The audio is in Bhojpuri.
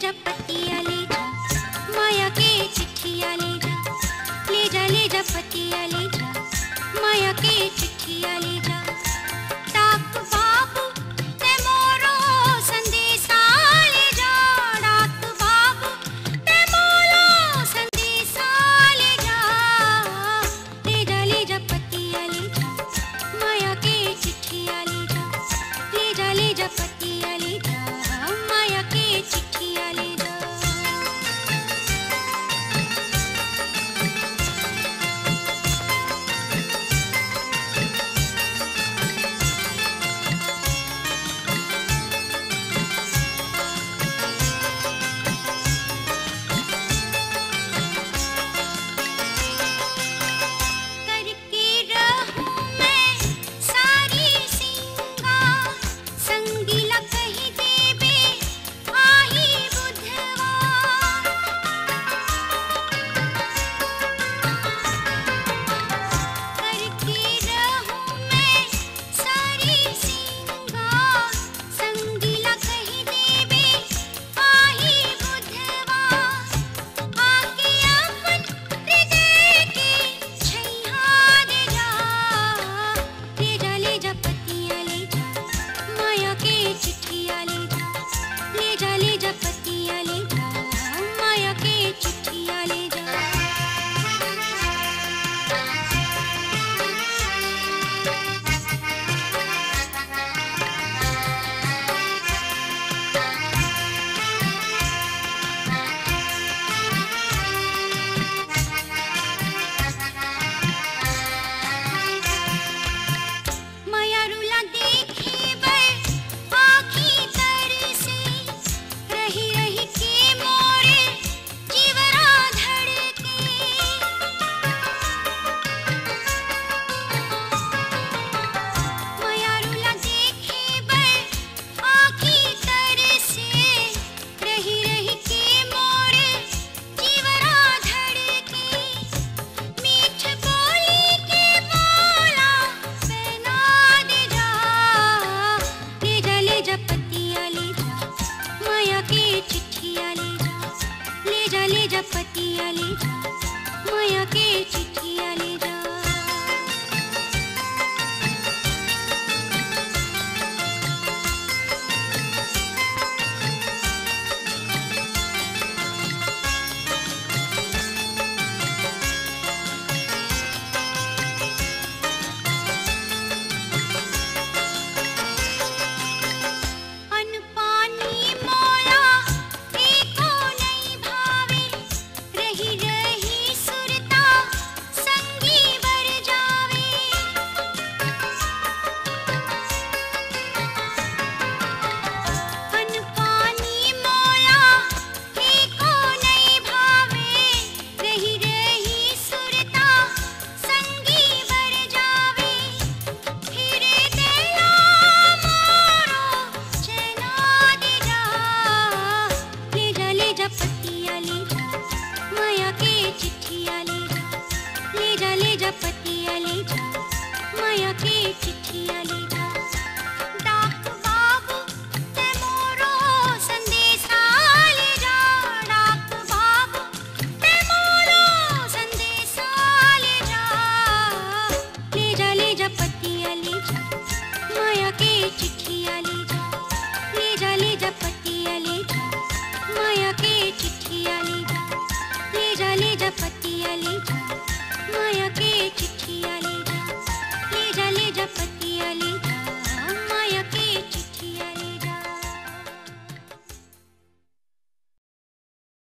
जा पतिया ले जा, माया के चिट्ठिया ले जा, ले जा ले जा पतिया ले जा, माया के चिट्ठिया ले जा। डाक बाबू ते मोरो संदेशा ले जा, डाक बाबू ते मोरो संदेशा ले जा, ले जा पतिया ले जा, माया के चिट्ठिया ले जा, ले जा पतिया ले जा, माया के चिट्ठिया ले जा। करके रहूं मैं सारी सिंगार, संगीला कही देबे आही बुधवार। करके रहूं मैं सारी सिंगार, संगीला कही देबे आही बुधवार। आके अपन हृदय के छैया दे जा, ले जा पतिया ले जा, माया के चिट्ठिया ले जा, ले जा पतिया ले जा, माया के चिट्ठिया ले जा। माया रुला देखे बर आँखी तरसे, रही रही के मोरे जीवरा धड़के। माया रुला देखे बर आँखी तरसे, रही रही के मोरे जीवरा धड़के। मीठ बोली के बोला पहना दे जा, ले जा पतिया ले जा, माया के चिट्ठिया ले जा, ले जा पतिया ले जा,